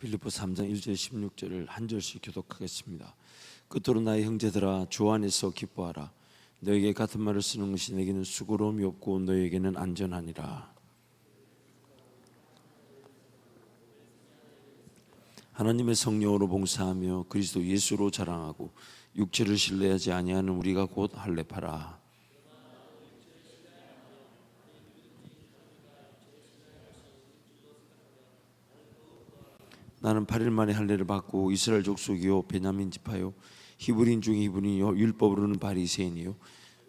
빌립보 3장 1절 16절을 한 절씩 교독하겠습니다. 끝으로 나의 형제들아, 주 안에서 기뻐하라. 너에게 같은 말을 쓰는 것이 내게는 수고로움이 없고 너에게는 안전하니라. 하나님의 성령으로 봉사하며 그리스도 예수로 자랑하고 육체를 신뢰하지 아니하는 우리가 곧 할례파라. 나는 8일 만에 할례를 받고 이스라엘 족속이요 베냐민 지파요 히브리인 중에 히브리인이요 율법으로는 바리새인이요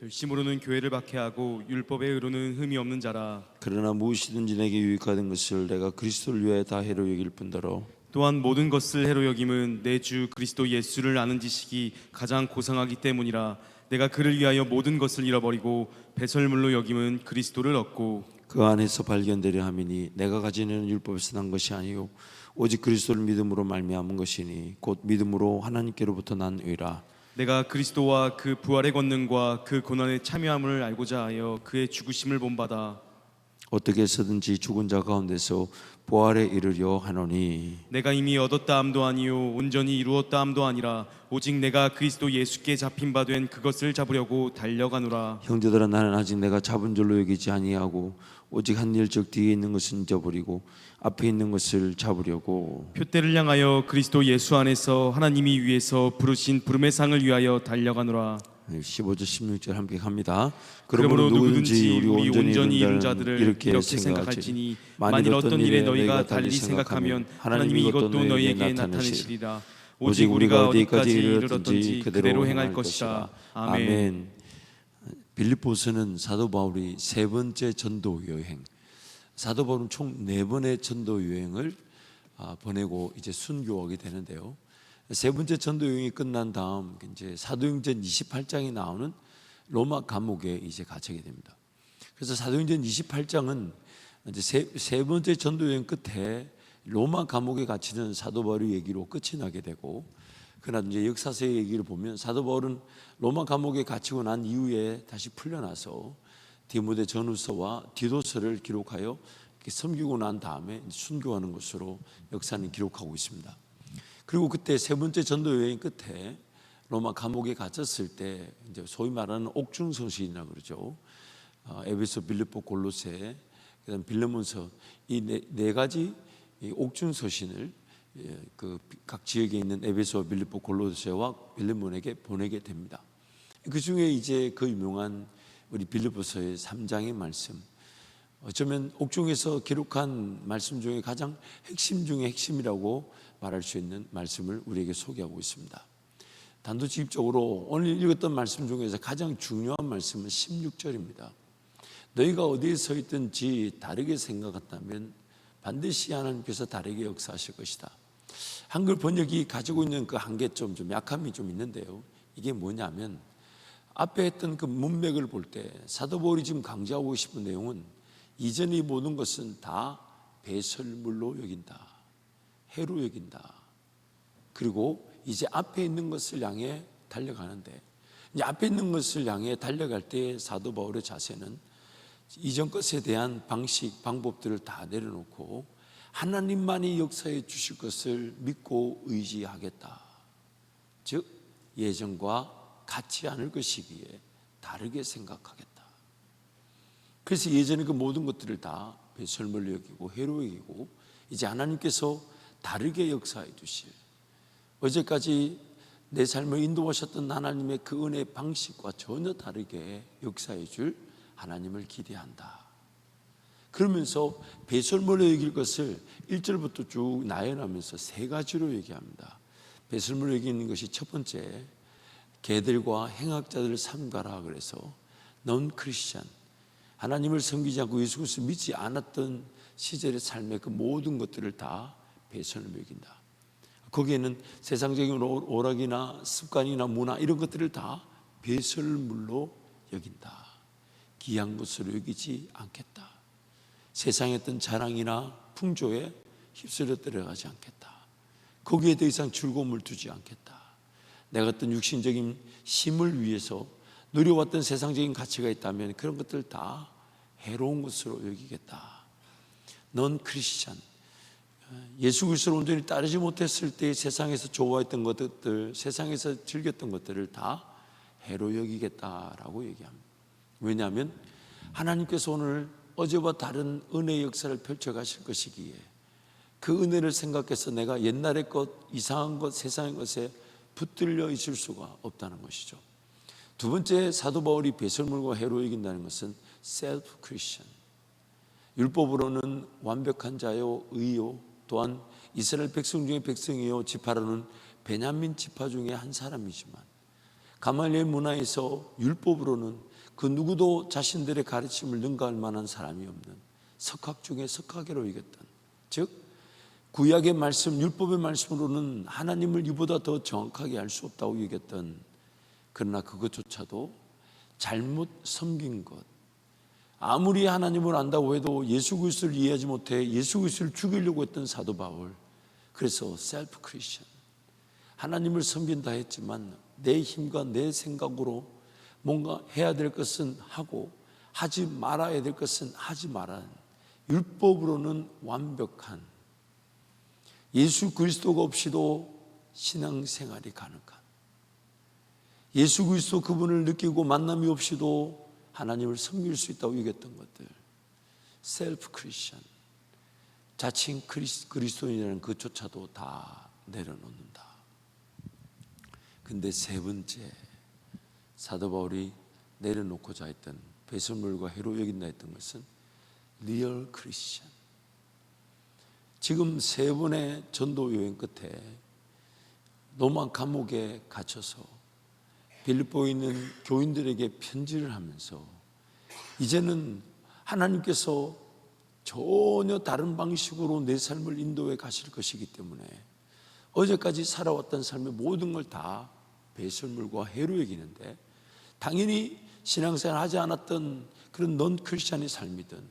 열심으로는 교회를 박해하고 율법의 의로는 흠이 없는 자라. 그러나 무엇이든지 내게 유익하던 것을 내가 그리스도를 위하여 다 해로 여길 뿐더러 또한 모든 것을 해로 여김은 내 주 그리스도 예수를 아는 지식이 가장 고상하기 때문이라. 내가 그를 위하여 모든 것을 잃어버리고 배설물로 여김은 그리스도를 얻고 그 안에서 발견되려 함이니 내가 가지는 율법에서 난 것이 아니요 오직 그리스도를 믿음으로 말미암은 것이니 곧 믿음으로 하나님께로부터 난 의라. 내가 그리스도와 그 부활의 권능과 그 고난에 참여함을 알고자 하여 그의 죽으심을 본받아 어떻게 해서든지 죽은 자 가운데서 부활에 이르려 하노니 내가 이미 얻었다 함도 아니요 온전히 이루었다 함도 아니라 오직 내가 그리스도 예수께 잡힌 바 된 그것을 잡으려고 달려가노라. 형제들아, 나는 아직 내가 잡은 줄로 여기지 아니하고 오직 한 일 즉 뒤에 있는 것은 잊어버리고 앞에 있는 것을 잡으려고 표대를 향하여 그리스도 예수 안에서 하나님이 위에서 부르신 부름의 상을 위하여 달려가노라. 15절 16절 함께 갑니다. 그러므로 누구든지 우리 온전히 이룬 이룬 자들을 이렇게 이렇게 생각할지니 생각할지니 만일 어떤 일에 너희가 달리 생각하면 하나님이 이것도 너희에게 나타내시리라. 오직 우리가 어디까지 이르렀든지 그대로 행할 것이라. 아멘. 빌립보서는 사도 바울이 세 번째 전도 여행, 사도 바울은 총 4번의 전도 여행을 보내고 이제 순교하게 되는데요. 세 번째 전도 여행이 끝난 다음 이제 사도행전 28장에 나오는 로마 감옥에 이제 갇히게 됩니다. 그래서 사도행전 28장은 이제 세 번째 전도 여행 끝에 로마 감옥에 갇히는 사도 바울의 얘기로 끝이 나게 되고, 그러나 이제 역사서의 얘기를 보면 사도 바울은 로마 감옥에 갇히고 난 이후에 다시 풀려나서 디모데 전후서와 디도서를 기록하여 섬기고 난 다음에 순교하는 것으로 역사는 기록하고 있습니다. 그리고 그때 세 번째 전도 여행 끝에 로마 감옥에 갇혔을 때 이제 소위 말하는 옥중서신이라고 그러죠. 에베소, 빌립보, 골로새, 그다음 빌레몬서, 이 네 가지 옥중서신을 그 각 지역에 있는 에베소, 빌립보, 골로새와 빌레몬에게 보내게 됩니다. 그 중에 이제 그 유명한 우리 빌립보서의 3장의 말씀, 어쩌면 옥중에서 기록한 말씀 중에 가장 핵심 중에 핵심이라고 말할 수 있는 말씀을 우리에게 소개하고 있습니다. 단도직입적으로 오늘 읽었던 말씀 중에서 가장 중요한 말씀은 16절입니다. 너희가 어디에 서 있든지 다르게 생각한다면 반드시 하나님께서 다르게 역사하실 것이다. 한글 번역이 가지고 있는 그 한계점, 좀 약함이 좀 있는데요. 이게 뭐냐면 앞에 했던 그 문맥을 볼 때 사도 바울이 지금 강조하고 싶은 내용은 이전의 모든 것은 다 배설물로 여긴다, 해로 여긴다. 그리고 이제 앞에 있는 것을 향해 달려가는데, 이제 앞에 있는 것을 향해 달려갈 때 사도 바울의 자세는 이전 것에 대한 방식, 방법들을 다 내려놓고 하나님만이 역사해 주실 것을 믿고 의지하겠다. 즉 예전과 같지 않을 것이기에 다르게 생각하겠다. 그래서 예전에 그 모든 것들을 다 배설물로 여기고 해로 여기고 이제 하나님께서 다르게 역사해 주실, 어제까지 내 삶을 인도하셨던 하나님의 그 은혜의 방식과 전혀 다르게 역사해 줄 하나님을 기대한다. 그러면서 배설물로 여길 것을 1절부터 쭉 나열하면서 3가지로 얘기합니다. 배설물로 여기는 것이 첫 번째, 개들과 행악자들을 삼가라. 그래서 넌 크리스찬, 하나님을 섬기지 않고 예수 그리스도를 믿지 않았던 시절의 삶의 그 모든 것들을 다 배설물로 여긴다. 거기에는 세상적인 오락이나 습관이나 문화 이런 것들을 다 배설물로 여긴다. 귀한 것으로 여기지 않겠다. 세상의 어떤 자랑이나 풍조에 휩쓸려 들어가지 않겠다. 거기에 더 이상 즐거움을 두지 않겠다. 내가 어떤 육신적인 힘을 위해서 누려왔던 세상적인 가치가 있다면 그런 것들 다 해로운 것으로 여기겠다. 넌 크리스찬, 예수 그리스도를 온전히 따르지 못했을 때 세상에서 좋아했던 것들, 세상에서 즐겼던 것들을 다 해로 여기겠다라고 얘기합니다. 왜냐하면 하나님께서 오늘 어제와 다른 은혜의 역사를 펼쳐가실 것이기에 그 은혜를 생각해서 내가 옛날의 것, 이상한 것, 세상의 것에 붙들려 있을 수가 없다는 것이죠. 두 번째, 사도 바울이 배설물과 해로 여긴다는 것은 셀프 크리스천, 율법으로는 완벽한 자요 의요, 또한 이스라엘 백성 중에 백성이요 지파로는 베냐민 지파 중에 한 사람이지만 가말리엘 문화에서 율법으로는 그 누구도 자신들의 가르침을 능가할 만한 사람이 없는 석학 중에 석학으로 여겼던, 즉 구약의 말씀, 율법의 말씀으로는 하나님을 이보다 더 정확하게 알 수 없다고 여겼던, 그러나 그것조차도 잘못 섬긴 것, 아무리 하나님을 안다고 해도 예수 그리스도를 이해하지 못해 예수 그리스도를 죽이려고 했던 사도 바울, 그래서 셀프 크리스천, 하나님을 섬긴다 했지만 내 힘과 내 생각으로 뭔가 해야 될 것은 하고 하지 말아야 될 것은 하지 말아야, 율법으로는 완벽한, 예수 그리스도가 없이도 신앙생활이 가능한, 예수 그리스도 그분을 느끼고 만남이 없이도 하나님을 섬길 수 있다고 여겼던 것들, 셀프 크리스천, 자칭 그리스도인이라는 그조차도 다 내려놓는다. 근데 세 번째, 사도 바울이 내려놓고자 했던, 배설물과 해로 여긴다 했던 것은 리얼 크리스천. 지금 세 번의 전도 여행 끝에 로마 감옥에 갇혀서 빌립보에 있는 교인들에게 편지를 하면서 이제는 하나님께서 전혀 다른 방식으로 내 삶을 인도해 가실 것이기 때문에 어제까지 살아왔던 삶의 모든 걸 다 배설물과 해로 여기는데, 당연히 신앙생활 하지 않았던 그런 넌 크리스찬의 삶이든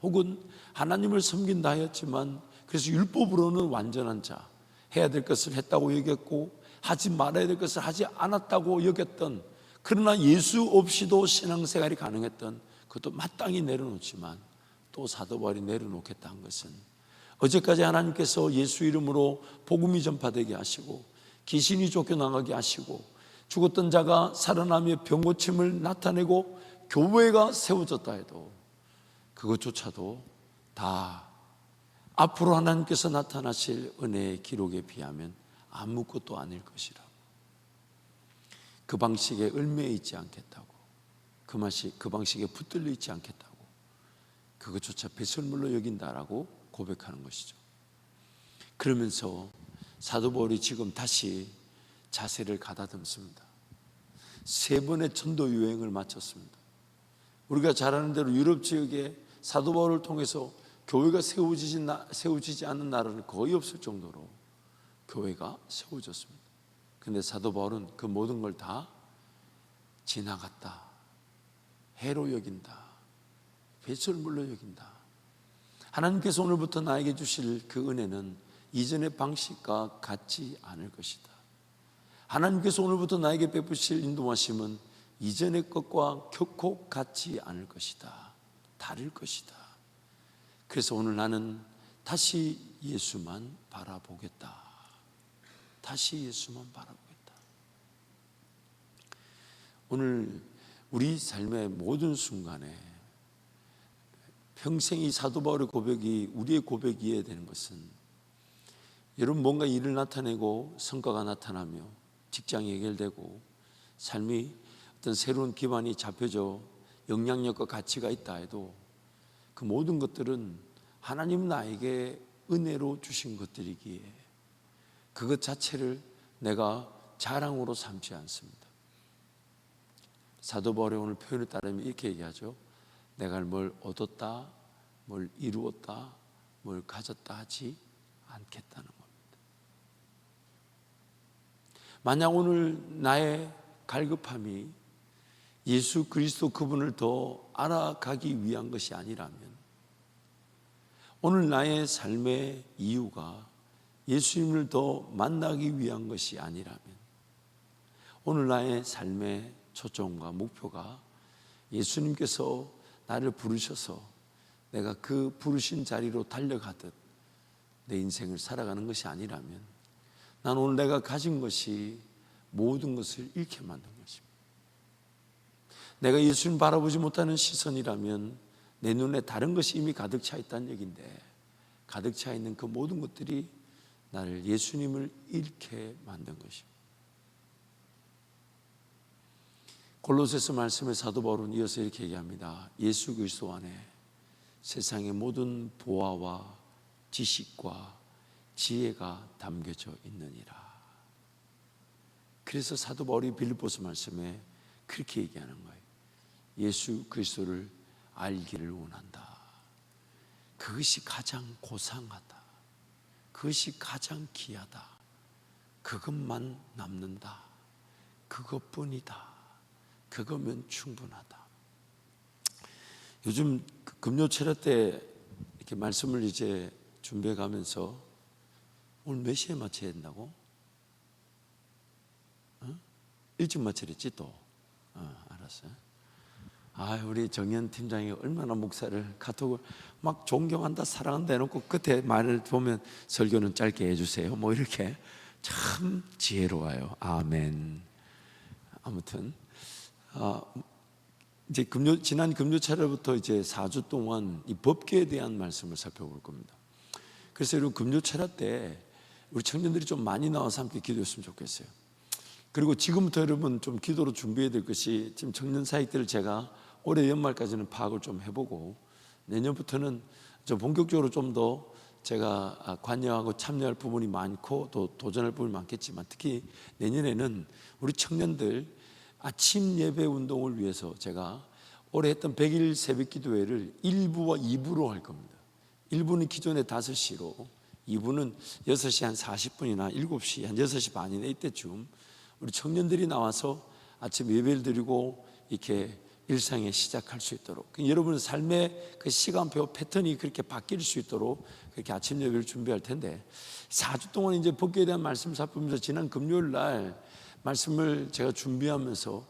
혹은 하나님을 섬긴다 하였지만 그래서 율법으로는 완전한 자, 해야 될 것을 했다고 여겼고 하지 말아야 될 것을 하지 않았다고 여겼던, 그러나 예수 없이도 신앙생활이 가능했던 그것도 마땅히 내려놓지만 또 사도 바울이 내려놓겠다 한 것은 어제까지 하나님께서 예수 이름으로 복음이 전파되게 하시고 귀신이 쫓겨나가게 하시고 죽었던 자가 살아나며 병고침을 나타내고 교회가 세워졌다 해도 그것조차도 다 앞으로 하나님께서 나타나실 은혜의 기록에 비하면 아무것도 아닐 것이라고, 그 방식에 얽매여 있지 않겠다고, 그 방식에 붙들려 있지 않겠다고, 그것조차 배설물로 여긴다라고 고백하는 것이죠. 그러면서 사도 바울이 지금 다시 자세를 가다듬습니다. 세 번의 전도 여행을 마쳤습니다. 우리가 잘 아는 대로 유럽 지역에 사도 바울을 통해서 교회가 세워지지 않는 나라는 거의 없을 정도로 교회가 세워졌습니다. 그런데 사도 바울은 그 모든 걸 다 지나갔다, 해로 여긴다, 배설물로 여긴다. 하나님께서 오늘부터 나에게 주실 그 은혜는 이전의 방식과 같지 않을 것이다. 하나님께서 오늘부터 나에게 베푸실 인도하심은 이전의 것과 결코 같지 않을 것이다. 다를 것이다. 그래서 오늘 나는 다시 예수만 바라보겠다. 다시 예수만 바라보겠다. 오늘 우리 삶의 모든 순간에 평생 이 사도 바울의 고백이 우리의 고백이어야 되는 것은, 여러분 뭔가 일을 나타내고 성과가 나타나며 직장이 해결되고 삶이 어떤 새로운 기반이 잡혀져 영향력과 가치가 있다 해도 그 모든 것들은 하나님 나에게 은혜로 주신 것들이기에 그것 자체를 내가 자랑으로 삼지 않습니다. 사도 바울의 오늘 표현을 따르면 이렇게 얘기하죠. 내가 뭘 얻었다, 뭘 이루었다, 뭘 가졌다 하지 않겠다는 겁니다. 만약 오늘 나의 갈급함이 예수 그리스도 그분을 더 알아가기 위한 것이 아니라면, 오늘 나의 삶의 이유가 예수님을 더 만나기 위한 것이 아니라면, 오늘 나의 삶의 초점과 목표가 예수님께서 나를 부르셔서 내가 그 부르신 자리로 달려가듯 내 인생을 살아가는 것이 아니라면 난 오늘 내가 가진 것이 모든 것을 잃게 만든 것입니다. 내가 예수님 바라보지 못하는 시선이라면 내 눈에 다른 것이 이미 가득 차 있다는 얘기인데, 가득 차 있는 그 모든 것들이 나를 예수님을 잃게 만든 것입니다. 골로새서 말씀에 사도 바울은 이어서 이렇게 얘기합니다. 예수 그리스도 안에 세상의 모든 보화와 지식과 지혜가 담겨져 있느니라. 그래서 사도 바울이 빌립보서 말씀에 그렇게 얘기하는 거예요. 예수 그리스도를 알기를 원한다. 그것이 가장 고상하다. 그것이 가장 귀하다. 그것만 남는다. 그것뿐이다. 그거면 충분하다. 요즘 금요 철야 때 이렇게 말씀을 이제 준비해 가면서 오늘 몇 시에 마쳐야 된다고? 일찍 마치랬지 또? 알았어요. 우리 정현 팀장이 얼마나 목사를 카톡을 막 존경한다 사랑한다 해놓고 끝에 말을 보면 설교는 짧게 해주세요 뭐 이렇게 참 지혜로워요. 아멘. 아무튼 이제 지난 금요 차례부터 이제 4주 동안 이 법궤에 대한 말씀을 살펴볼 겁니다. 그래서 여러분 금요 차례 때 우리 청년들이 좀 많이 나와서 함께 기도했으면 좋겠어요. 그리고 지금부터 여러분 좀 기도로 준비해야 될 것이, 지금 청년 사역들을 제가 올해 연말까지는 파악을 좀 해보고 내년부터는 좀 본격적으로 좀 더 제가 관여하고 참여할 부분이 많고 또 도전할 부분이 많겠지만, 특히 내년에는 우리 청년들 아침 예배 운동을 위해서 제가 올해 했던 100일 새벽 기도회를 1부와 2부로 할 겁니다. 1부는 기존의 5시로, 2부는 6시 한 40분이나 7시 한 6시 반이나 이때쯤 우리 청년들이 나와서 아침 예배를 드리고 이렇게 일상에 시작할 수 있도록, 여러분의 삶의 그 시간표 패턴이 그렇게 바뀔 수 있도록 그렇게 아침 예배를 준비할 텐데, 4주 동안 이제 법궤에 대한 말씀을 살피면서 지난 금요일 날 말씀을 제가 준비하면서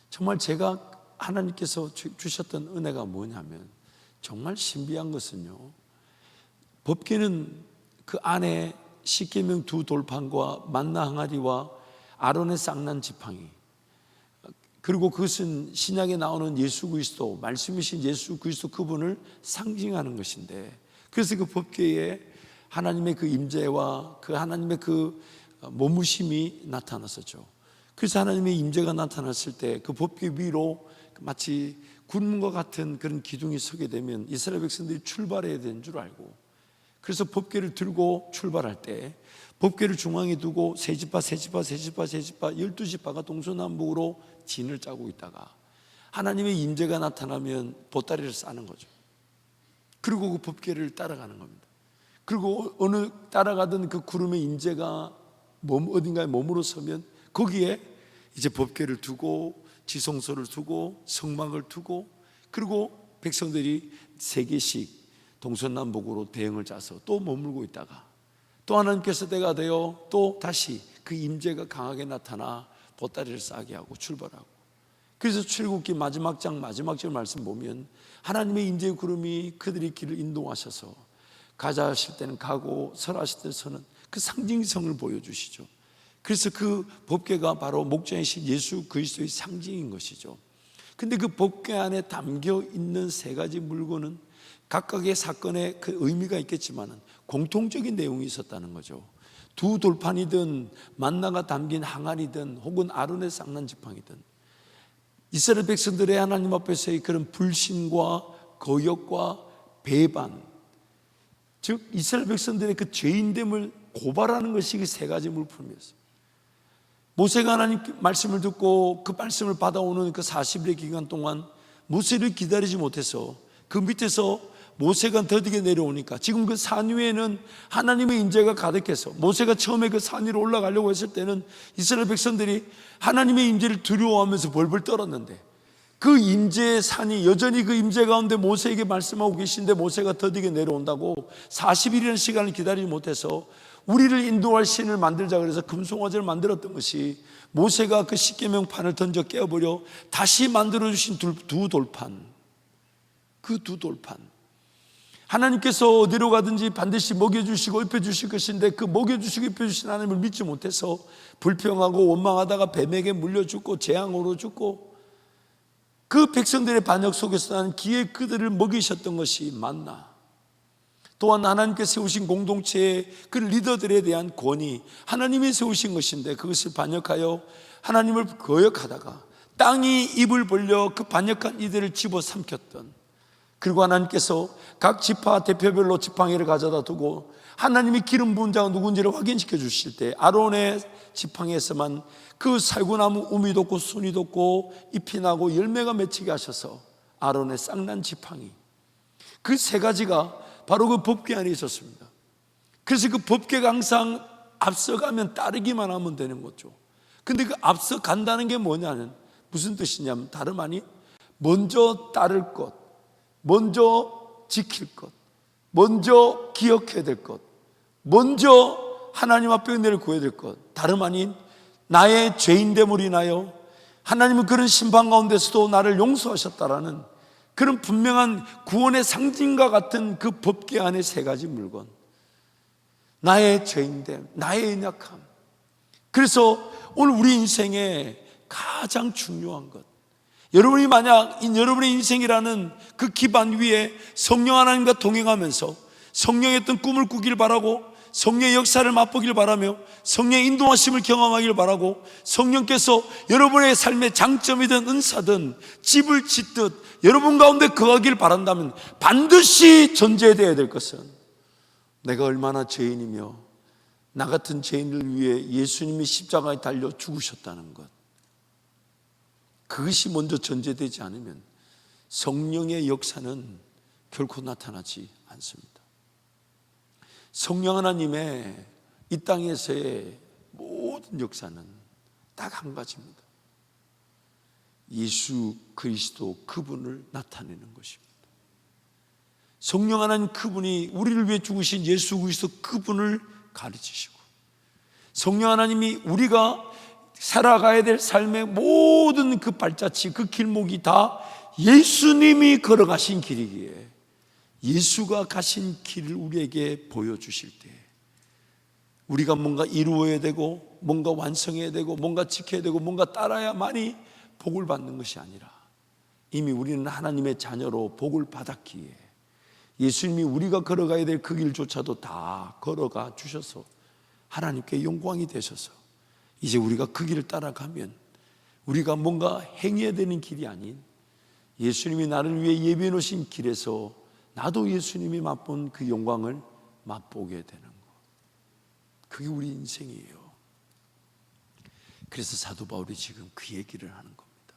정말 제가 하나님께서 주셨던 은혜가 뭐냐면, 정말 신비한 것은요, 법궤는 그 안에 십계명 2 돌판과 만나 항아리와 아론의 쌍난 지팡이, 그리고 그것은 신약에 나오는 예수 그리스도, 말씀이신 예수 그리스도 그분을 상징하는 것인데, 그래서 그 법궤에 하나님의 그 임재와 그 하나님의 그 머무심이 나타났었죠. 그래서 하나님의 임재가 나타났을 때 그 법궤 위로 마치 구름과 같은 그런 기둥이 서게 되면 이스라엘 백성들이 출발해야 되는 줄 알고, 그래서 법궤를 들고 출발할 때 법궤를 중앙에 두고 세 지파 12지파가 동서남북으로 진을 짜고 있다가 하나님의 임재가 나타나면 보따리를 싸는 거죠. 그리고 그 법궤를 따라가는 겁니다. 그리고 어느 따라가던 그 구름의 임재가 어딘가에 머무러 서면 거기에 이제 법궤를 두고 지성소를 두고 성막을 두고, 그리고 백성들이 3개씩 동서남북으로 대응을 짜서 또 머물고 있다가 또 하나님께서 때가 되어 또 다시 그 임재가 강하게 나타나 보따리를 싸게 하고 출발하고, 그래서 출애굽기 마지막 장 말씀 보면 하나님의 임재의 구름이 그들의 길을 인도하셔서 가자 하실 때는 가고 서라 하실 때는 서는 그 상징성을 보여주시죠. 그래서 그 법궤가 바로 목자이신 예수 그리스도의 상징인 것이죠. 근데 그 법궤 안에 담겨 있는 3가지 물건은 각각의 사건에 그 의미가 있겠지만 공통적인 내용이 있었다는 거죠. 2 돌판이든 만나가 담긴 항아리든 혹은 아론의 쌍난 지팡이든 이스라엘 백성들의 하나님 앞에서의 그런 불신과 거역과 배반, 즉 이스라엘 백성들의 그 죄인됨을 고발하는 것이 그 3가지 물품이었어요. 모세가 하나님 말씀을 듣고 그 말씀을 받아오는 그 40일의 기간 동안 모세를 기다리지 못해서 그 밑에서 모세가 더디게 내려오니까 지금 그 산 위에는 하나님의 임재가 가득해서, 모세가 처음에 그 산 위로 올라가려고 했을 때는 이스라엘 백성들이 하나님의 임재를 두려워하면서 벌벌 떨었는데, 그 임재의 산이 여전히 그 임재 가운데 모세에게 말씀하고 계신데 모세가 더디게 내려온다고 40일이라는 시간을 기다리지 못해서 우리를 인도할 신을 만들자 그래서 금송아지를 만들었던 것이, 모세가 그 십계명판을 던져 깨어버려 다시 만들어주신 2 돌판, 그 2 돌판, 하나님께서 어디로 가든지 반드시 먹여주시고 입혀주실 것인데 그 먹여주시고 입혀주신 하나님을 믿지 못해서 불평하고 원망하다가 뱀에게 물려 죽고 재앙으로 죽고, 그 백성들의 반역 속에서 나는 기에 그들을 먹이셨던 것이 맞나? 또한 하나님께 세우신 공동체의 그 리더들에 대한 권위, 하나님이 세우신 것인데 그것을 반역하여 하나님을 거역하다가 땅이 입을 벌려 그 반역한 이들을 집어삼켰던, 그리고 하나님께서 각 지파 대표별로 지팡이를 가져다 두고 하나님이 기름 부은 자가 누군지를 확인시켜 주실 때 아론의 지팡이에서만 그 살구나무 우미 돋고 순이 돋고 잎이 나고 열매가 맺히게 하셔서 아론의 쌍난 지팡이, 그 세 가지가 바로 그 법궤 안에 있었습니다. 그래서 그 법궤가 항상 앞서가면 따르기만 하면 되는 거죠. 근데 그 앞서간다는 게 뭐냐는 무슨 뜻이냐면 다름 아닌 먼저 따를 것, 먼저 지킬 것, 먼저 기억해야 될 것, 먼저 하나님 앞에 은혜를 구해야 될 것, 다름 아닌 나의 죄인됨으로 인하여 하나님은 그런 심판 가운데서도 나를 용서하셨다라는 그런 분명한 구원의 상징과 같은 그 법궤 안에 세 가지 물건, 나의 죄인됨, 나의 연약함. 그래서 오늘 우리 인생에 가장 중요한 것, 여러분이 만약 여러분의 인생이라는 그 기반 위에 성령 하나님과 동행하면서 성령의 어떤 꿈을 꾸길 바라고, 성령의 역사를 맛보길 바라며 성령의 인도하심을 경험하길 바라고, 성령께서 여러분의 삶의 장점이든 은사든 집을 짓듯 여러분 가운데 거하길 바란다면 반드시 전제되어야 될 것은 내가 얼마나 죄인이며 나 같은 죄인을 위해 예수님이 십자가에 달려 죽으셨다는 것, 그것이 먼저 전제되지 않으면 성령의 역사는 결코 나타나지 않습니다. 성령 하나님의 이 땅에서의 모든 역사는 딱 한 가지입니다. 예수 그리스도 그분을 나타내는 것입니다. 성령 하나님 그분이 우리를 위해 죽으신 예수 그리스도 그분을 가르치시고, 성령 하나님이 우리가 살아가야 될 삶의 모든 그 발자취, 그 길목이 다 예수님이 걸어가신 길이기에 예수가 가신 길을 우리에게 보여주실 때 우리가 뭔가 이루어야 되고 뭔가 완성해야 되고 뭔가 지켜야 되고 뭔가 따라야만이 복을 받는 것이 아니라 이미 우리는 하나님의 자녀로 복을 받았기에 예수님이 우리가 걸어가야 될 그 길조차도 다 걸어가 주셔서 하나님께 영광이 되셔서 이제 우리가 그 길을 따라가면 우리가 뭔가 행해야 되는 길이 아닌 예수님이 나를 위해 예비해 놓으신 길에서 나도 예수님이 맛본 그 영광을 맛보게 되는 것, 그게 우리 인생이에요. 그래서 사도 바울이 지금 그 얘기를 하는 겁니다.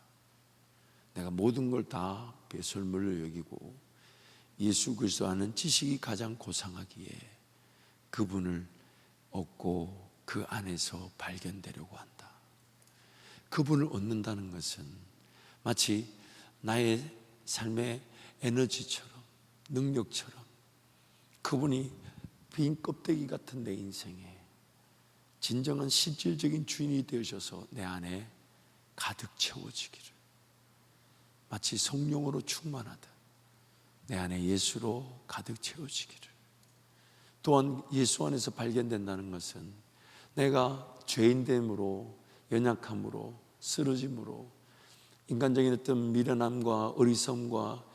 내가 모든 걸 다 배설물로 여기고 예수 그리스도 아는 지식이 가장 고상하기에 그분을 얻고 그 안에서 발견되려고 한다. 그분을 얻는다는 것은 마치 나의 삶의 에너지처럼 능력처럼 그분이 빈 껍데기 같은 내 인생에 진정한 실질적인 주인이 되셔서 내 안에 가득 채워지기를, 마치 성령으로 충만하듯 내 안에 예수로 가득 채워지기를. 또한 예수 안에서 발견된다는 것은 내가 죄인됨으로, 연약함으로, 쓰러짐으로, 인간적인 어떤 미련함과 어리석음과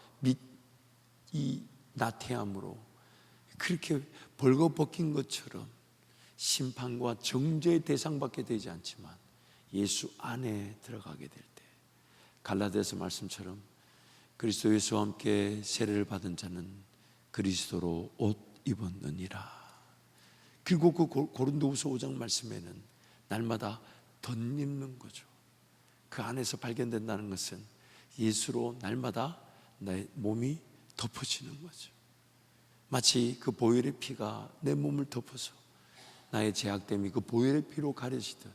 이 나태함으로 그렇게 벌거벗긴 것처럼 심판과 정죄의 대상받게 되지 않지만 예수 안에 들어가게 될 때 갈라디아서 말씀처럼 그리스도 예수와 함께 세례를 받은 자는 그리스도로 옷 입었느니라. 그리고 그 고린도후서 5장 말씀에는 날마다 덧입는 거죠. 그 안에서 발견된다는 것은 예수로 날마다 내 몸이 덮어지는 거죠. 마치 그 보혈의 피가 내 몸을 덮어서 나의 죄악됨이 그 보혈의 피로 가려지듯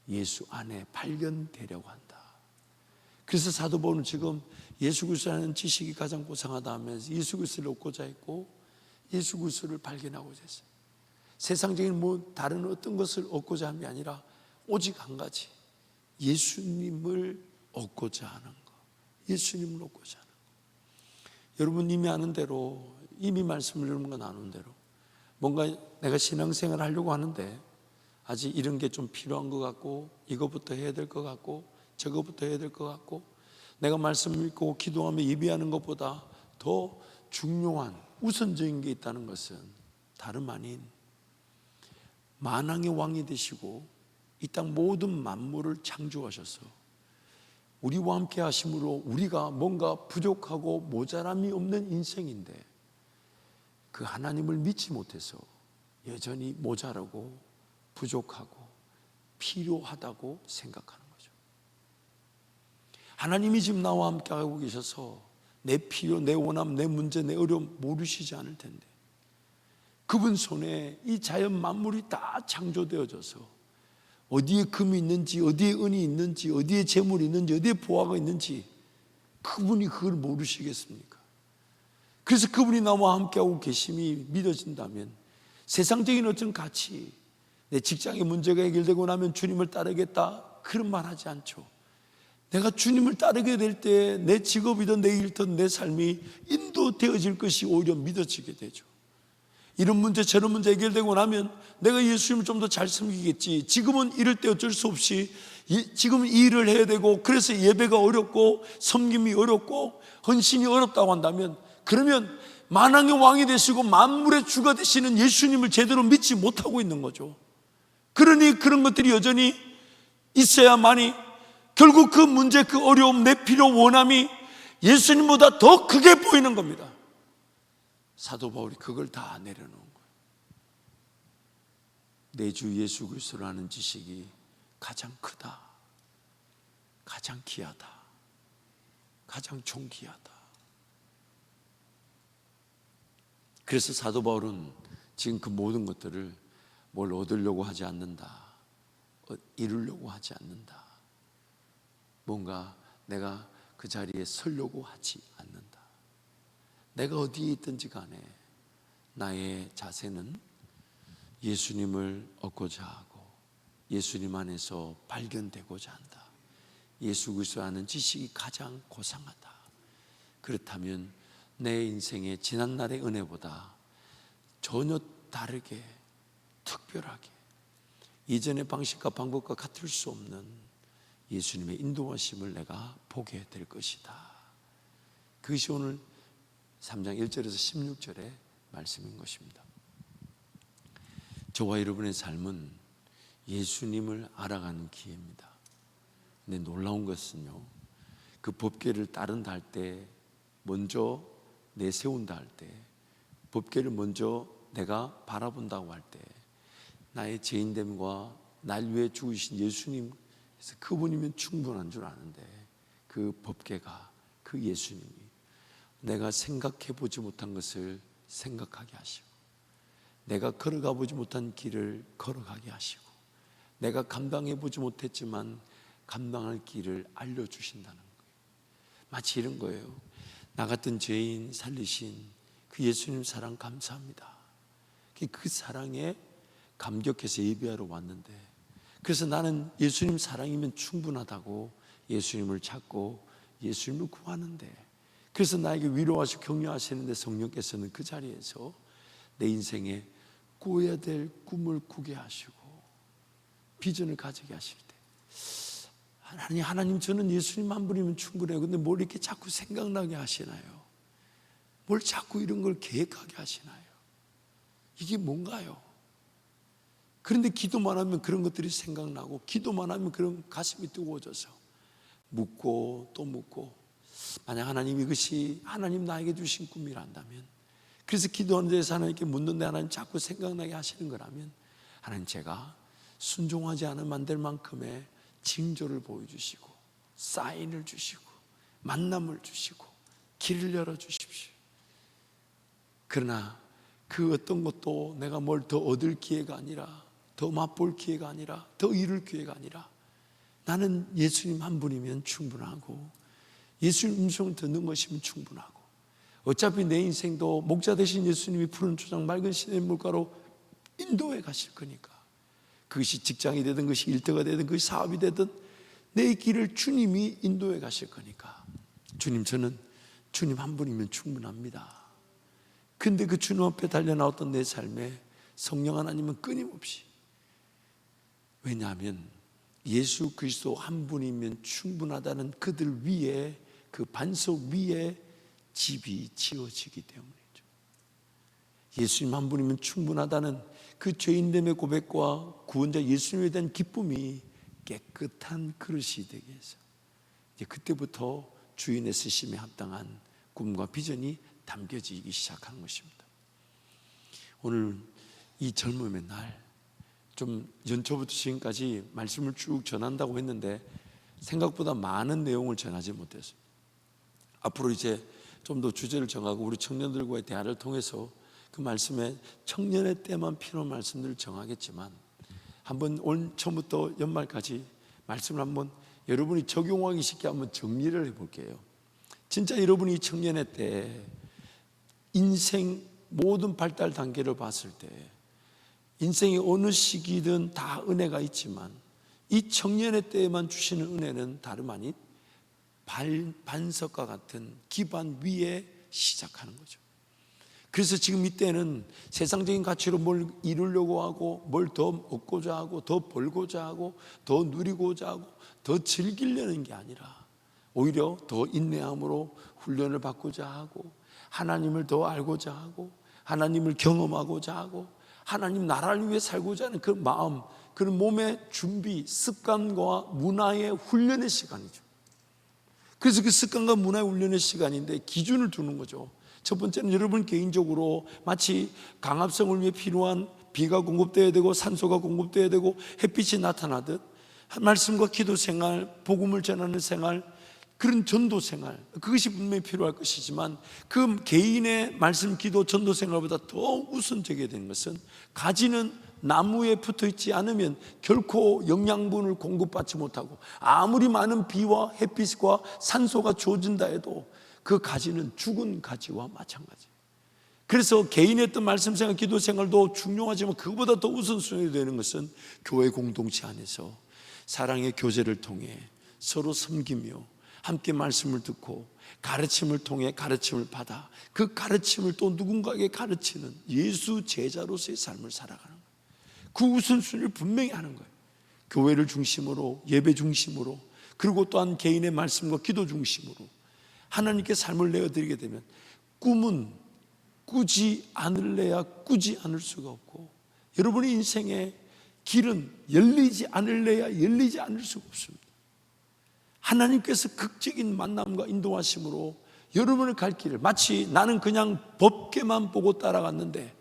예수 안에 발견되려고 한다. 그래서 사도 바울은 지금 예수 그리스도라는 지식이 가장 고상하다 하면서 예수 그리스도를 얻고자 했고 예수 그리스도를 발견하고자 했어요. 세상적인 다른 어떤 것을 얻고자 하는 게 아니라 오직 한 가지, 예수님을 얻고자 하는 것, 예수님을 얻고자 하는 것. 여러분 이미 아는 대로 이미 말씀을 여러분과 나눈 대로 뭔가 내가 신앙생활을 하려고 하는데 아직 이런 게 좀 필요한 것 같고, 이거부터 해야 될 것 같고, 저거부터 해야 될 것 같고, 내가 말씀 읽고 기도하며 예배하는 것보다 더 중요한 우선적인 게 있다는 것은 다름 아닌 만왕의 왕이 되시고 이 땅 모든 만물을 창조하셔서 우리와 함께 하심으로 우리가 뭔가 부족하고 모자람이 없는 인생인데 그 하나님을 믿지 못해서 여전히 모자라고 부족하고 필요하다고 생각하는 거죠. 하나님이 지금 나와 함께 하고 계셔서 내 필요, 내 원함, 내 문제, 내 어려움 모르시지 않을 텐데 그분 손에 이 자연 만물이 다 창조되어져서 어디에 금이 있는지, 어디에 은이 있는지, 어디에 재물이 있는지, 어디에 보화가 있는지 그분이 그걸 모르시겠습니까? 그래서 그분이 나와 함께하고 계심이 믿어진다면 세상적인 어떤 가치, 내 직장의 문제가 해결되고 나면 주님을 따르겠다 그런 말 하지 않죠. 내가 주님을 따르게 될 때 내 직업이든 내 일이든 내 삶이 인도되어질 것이 오히려 믿어지게 되죠. 이런 문제 저런 문제 해결되고 나면 내가 예수님을 좀 더 잘 섬기겠지. 지금은 이럴 때 어쩔 수 없이 지금은 이 일을 해야 되고 그래서 예배가 어렵고 섬김이 어렵고 헌신이 어렵다고 한다면 그러면 만왕의 왕이 되시고 만물의 주가 되시는 예수님을 제대로 믿지 못하고 있는 거죠. 그러니 그런 것들이 여전히 있어야만이 결국 그 문제, 그 어려움, 내 필요, 원함이 예수님보다 더 크게 보이는 겁니다. 사도 바울이 그걸 다 내려놓은 거예요. 내 주 예수 그리스도를 아는 지식이 가장 크다, 가장 귀하다, 가장 존귀하다. 그래서 사도 바울은 지금 그 모든 것들을 뭘 얻으려고 하지 않는다, 이루려고 하지 않는다, 뭔가 내가 그 자리에 서려고 하지 않는다. 내가 어디에 있든지 간에 나의 자세는 예수님을 얻고자 하고 예수님 안에서 발견되고자 한다. 예수 그리스도를 아는 지식이 가장 고상하다. 그렇다면 내 인생의 지난날의 은혜보다 전혀 다르게 특별하게 이전의 방식과 방법과 같을 수 없는 예수님의 인도하심을 내가 보게 될 것이다. 그것이 오늘 3장 1절에서 16절의 말씀인 것입니다. 저와 여러분의 삶은 예수님을 알아가는 기회입니다. 근데 놀라운 것은요, 그 법궤를 따른다 할 때, 먼저 내세운다 할 때, 법궤를 먼저 내가 바라본다고 할 때 나의 죄인됨과 날 위해 죽으신 예수님, 그분이면 충분한 줄 아는데 그 법궤가, 그 예수님이 내가 생각해 보지 못한 것을 생각하게 하시고 내가 걸어가 보지 못한 길을 걸어가게 하시고 내가 감당해 보지 못했지만 감당할 길을 알려주신다는 거예요. 마치 이런 거예요. 나 같은 죄인 살리신 그 예수님 사랑 감사합니다. 그 사랑에 감격해서 예배하러 왔는데, 그래서 나는 예수님 사랑이면 충분하다고 예수님을 찾고 예수님을 구하는데, 그래서 나에게 위로하시고 격려하시는데 성령께서는 그 자리에서 내 인생에 꾸어야 될 꿈을 꾸게 하시고 비전을 가지게 하실 때, 하나님 저는 예수님 한 분이면 충분해요. 근데 뭘 이렇게 자꾸 생각나게 하시나요? 뭘 자꾸 이런 걸 계획하게 하시나요? 이게 뭔가요? 그런데 기도만 하면 그런 것들이 생각나고 기도만 하면 그런 가슴이 뜨거워져서 묻고 또 묻고, 만약 하나님 이것이 하나님 나에게 주신 꿈이란다면, 그래서 기도하는 데서 하나님께 묻는데 하나님 자꾸 생각나게 하시는 거라면, 하나님 제가 순종하지 않으면 안 될 만큼의 징조를 보여주시고 사인을 주시고 만남을 주시고 길을 열어주십시오. 그러나 그 어떤 것도 내가 뭘 더 얻을 기회가 아니라, 더 맛볼 기회가 아니라, 더 이룰 기회가 아니라, 나는 예수님 한 분이면 충분하고 예수님 음성을 듣는 것이면 충분하고, 어차피 내 인생도 목자 되신 예수님이 푸른 초장 맑은 시냇 물가로 인도해 가실 거니까, 그것이 직장이 되든 그것이 일터가 되든 그것이 사업이 되든 내 길을 주님이 인도해 가실 거니까, 주님 저는 주님 한 분이면 충분합니다. 근데 그 주님 앞에 달려나왔던 내 삶에 성령 하나님은 끊임없이, 왜냐하면 예수 그리스도 한 분이면 충분하다는 그들 위에, 그 반석 위에 집이 지어지기 때문이죠. 예수님 한 분이면 충분하다는 그 죄인됨의 고백과 구원자 예수님에 대한 기쁨이 깨끗한 그릇이 되게 해서 이제 그때부터 주인의 쓰심에 합당한 꿈과 비전이 담겨지기 시작하는 것입니다. 오늘 이 젊음의 날, 좀 연초부터 지금까지 말씀을 쭉 전한다고 했는데 생각보다 많은 내용을 전하지 못했어요. 앞으로 이제 좀 더 주제를 정하고 우리 청년들과의 대화를 통해서 그 말씀에 청년의 때만 필요한 말씀들을 정하겠지만, 한번 올 처음부터 연말까지 말씀을 한번 여러분이 적용하기 쉽게 한번 정리를 해볼게요. 진짜 여러분이 청년의 때 인생 모든 발달 단계를 봤을 때 인생의 어느 시기든 다 은혜가 있지만 이 청년의 때에만 주시는 은혜는 다름 아닌 반석과 같은 기반 위에 시작하는 거죠. 그래서 지금 이때는 세상적인 가치로 뭘 이루려고 하고 뭘 더 얻고자 하고 더 벌고자 하고 더 누리고자 하고 더 즐기려는 게 아니라 오히려 더 인내함으로 훈련을 받고자 하고 하나님을 더 알고자 하고 하나님을 경험하고자 하고 하나님 나라를 위해 살고자 하는 그 마음, 그런 몸의 준비, 습관과 문화의 훈련의 시간이죠. 그래서 그 습관과 문화의 훈련의 시간인데 기준을 두는 거죠. 첫 번째는 여러분 개인적으로 마치 강압성을 위해 필요한 비가 공급되어야 되고 산소가 공급되어야 되고 햇빛이 나타나듯 말씀과 기도 생활, 복음을 전하는 생활, 그런 전도 생활, 그것이 분명히 필요할 것이지만 그 개인의 말씀, 기도, 전도 생활보다 더 우선적이 되는 것은 가지는 나무에 붙어 있지 않으면 결코 영양분을 공급받지 못하고 아무리 많은 비와 햇빛과 산소가 주어진다 해도 그 가지는 죽은 가지와 마찬가지. 그래서 개인의 어떤 말씀 생활, 기도 생활도 중요하지만 그보다 더 우선순위 되는 것은 교회 공동체 안에서 사랑의 교제를 통해 서로 섬기며 함께 말씀을 듣고 가르침을 통해 가르침을 받아 그 가르침을 또 누군가에게 가르치는 예수 제자로서의 삶을 살아가는 거예요. 그 우선순위를 분명히 하는 거예요. 교회를 중심으로, 예배 중심으로, 그리고 또한 개인의 말씀과 기도 중심으로 하나님께 삶을 내어드리게 되면 꿈은 꾸지 않을래야 꾸지 않을 수가 없고 여러분의 인생의 길은 열리지 않을래야 열리지 않을 수가 없습니다. 하나님께서 극적인 만남과 인도하심으로 여러분을 갈 길을, 마치 나는 그냥 법궤만 보고 따라갔는데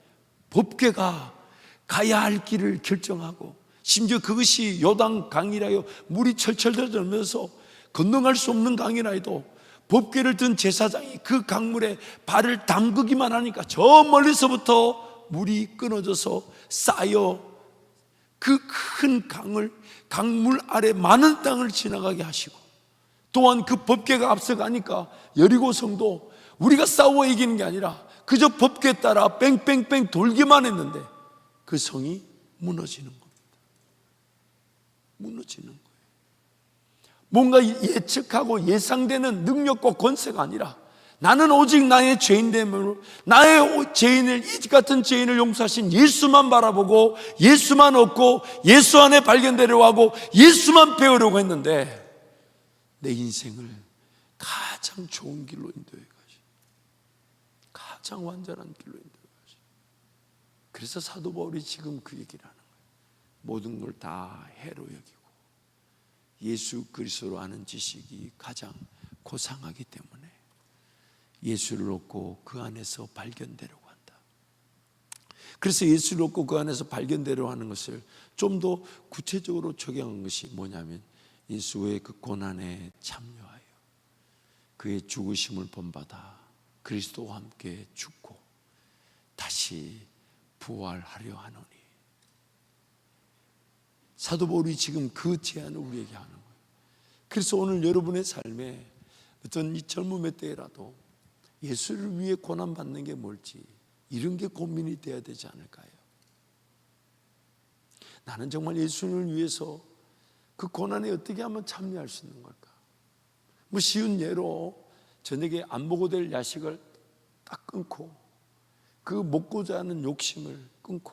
법궤가 가야 할 길을 결정하고 심지어 그것이 요단 강이라요 물이 철철 들면서 건너갈 수 없는 강이라 해도 법궤를 든 제사장이 그 강물에 발을 담그기만 하니까 저 멀리서부터 물이 끊어져서 쌓여 그 큰 강물 아래 많은 땅을 지나가게 하시고, 또한 그 법궤가 앞서가니까 여리고성도 우리가 싸워 이기는 게 아니라 그저 법궤 따라 뺑뺑뺑 돌기만 했는데 그 성이 무너지는 겁니다. 무너지는 거예요. 뭔가 예측하고 예상되는 능력과 권세가 아니라 나는 오직 나의 죄인됨으로 나의 죄인을, 이 같은 죄인을 용서하신 예수만 바라보고 예수만 얻고 예수 안에 발견되려고 하고 예수만 배우려고 했는데 내 인생을 가장 좋은 길로 인도해 가시, 가장 완전한 길로 인도해 가시. 그래서 사도 바울이 지금 그 얘기를 하는 거예요. 모든 걸 다 해로 여기고 예수 그리스도로 아는 지식이 가장 고상하기 때문에 예수를 얻고 그 안에서 발견되려고 한다. 그래서 예수를 얻고 그 안에서 발견되려고 하는 것을 좀 더 구체적으로 적용한 것이 뭐냐면 예수의 그 고난에 참여하여 그의 죽으심을 본받아 그리스도와 함께 죽고 다시 부활하려 하노니. 사도 바울이 지금 그 제안을 우리에게 하는 거예요. 그래서 오늘 여러분의 삶에 어떤 이 젊음의 때라도 예수를 위해 고난받는 게 뭘지 이런 게 고민이 돼야 되지 않을까요? 나는 정말 예수님을 위해서 그 고난에 어떻게 하면 참여할 수 있는 걸까? 뭐 쉬운 예로 저녁에 안 먹어도 될 야식을 딱 끊고 그 먹고자 하는 욕심을 끊고,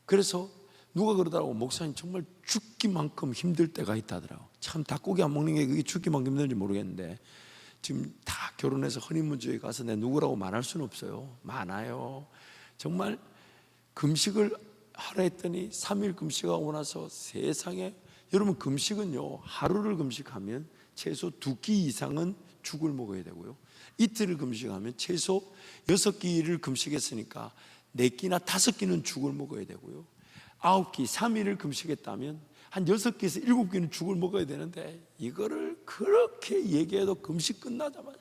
그래서 누가 그러더라고, 목사님 정말 죽기만큼 힘들 때가 있다더라고. 참 닭고기 안 먹는 게 그게 죽기만큼 힘든지 모르겠는데, 지금 다 결혼해서 허니문주에 가서 내 누구라고 말할 수는 없어요. 많아요. 정말 금식을 하라 했더니 3일 금식하고 나서 세상에, 여러분 금식은요, 하루를 금식하면 최소 2끼 이상은 죽을 먹어야 되고요, 이틀을 금식하면 최소 6끼를 금식했으니까 4끼나 5끼는 죽을 먹어야 되고요, 9끼, 3일을 금식했다면 한 6끼에서 7끼는 죽을 먹어야 되는데, 이거를 그렇게 얘기해도 금식 끝나자마자,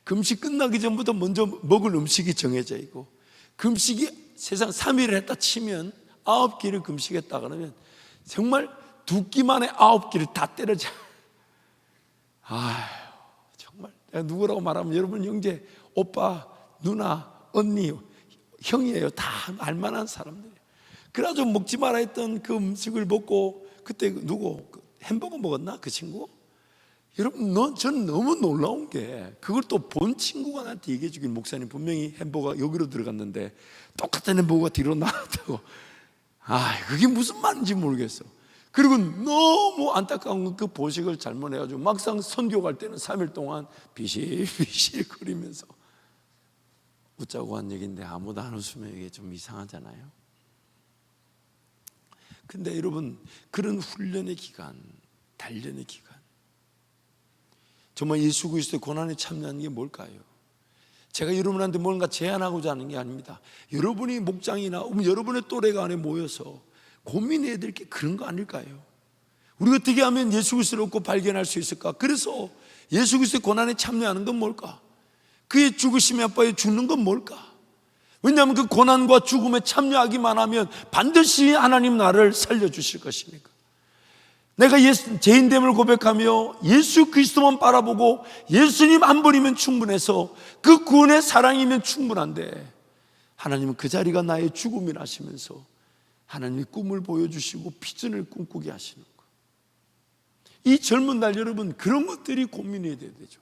금식 끝나기 전부터 먼저 먹을 음식이 정해져 있고, 금식이 세상 3일을 했다 치면 9끼를 금식했다 그러면 정말 2끼 만에 9끼를 다 때려져. 아휴, 정말 내가 누구라고 말하면 여러분 형제, 오빠, 누나, 언니, 형이에요. 다 알만한 사람들이에요. 그래가지고 먹지 마라 했던 그 음식을 먹고, 그때 누구 햄버거 먹었나? 그 친구? 여러분, 저는 너무 놀라운 게, 그걸 또 본 친구가 나한테 얘기해 주긴, 목사님 분명히 햄버거가 여기로 들어갔는데 똑같은 햄버거가 뒤로 나왔다고. 그게 무슨 말인지 모르겠어. 그리고 너무 안타까운 건 그 보식을 잘못해가지고 막상 선교 갈 때는 3일 동안 비실비실 거리면서, 웃자고 한 얘기인데 아무도 안 웃으면 이게 좀 이상하잖아요. 근데 여러분, 그런 훈련의 기간, 단련의 기간, 정말 예수 그리스도의 고난에 참여하는 게 뭘까요? 제가 여러분한테 뭔가 제안하고자 하는 게 아닙니다. 여러분이 목장이나 여러분의 또래가 안에 모여서 고민해야 될 게 그런 거 아닐까요? 우리가 어떻게 하면 예수 그리스도를 얻고 발견할 수 있을까? 그래서 예수 그리스도의 고난에 참여하는 건 뭘까? 그의 죽으심에 아파해 죽는 건 뭘까? 왜냐하면 그 고난과 죽음에 참여하기만 하면 반드시 하나님 나를 살려주실 것이니까. 내가 죄인됨을 고백하며 예수 그리스도만 바라보고 예수님 한 분이면 충분해서 그 구원의 사랑이면 충분한데, 하나님은 그 자리가 나의 죽음이라 하시면서 하나님이 꿈을 보여주시고 비전을 꿈꾸게 하시는 것. 이 젊은 날 여러분, 그런 것들이 고민이 돼야 되죠.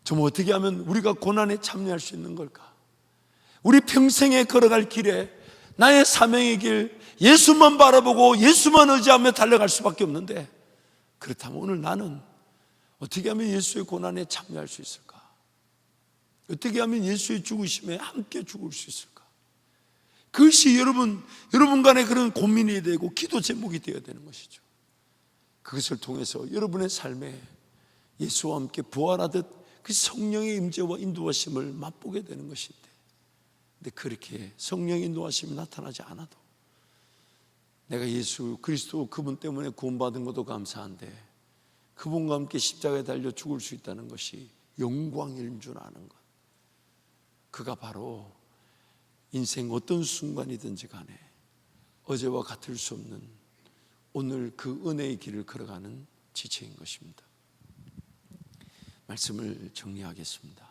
정말 어떻게 하면 우리가 고난에 참여할 수 있는 걸까? 우리 평생에 걸어갈 길에 나의 사명의 길, 예수만 바라보고 예수만 의지하며 달려갈 수밖에 없는데, 그렇다면 오늘 나는 어떻게 하면 예수의 고난에 참여할 수 있을까? 어떻게 하면 예수의 죽으심에 함께 죽을 수 있을까? 그것이 여러분 간에 그런 고민이 되고 기도 제목이 되어야 되는 것이죠. 그것을 통해서 여러분의 삶에 예수와 함께 부활하듯 그 성령의 임재와 인도하심을 맛보게 되는 것인데, 근데 그렇게 성령의 인도하심이 나타나지 않아도 내가 예수 그리스도 그분 때문에 구원받은 것도 감사한데, 그분과 함께 십자가에 달려 죽을 수 있다는 것이 영광인 줄 아는 것, 그가 바로 인생 어떤 순간이든지 간에 어제와 같을 수 없는 오늘 그 은혜의 길을 걸어가는 지체인 것입니다. 말씀을 정리하겠습니다.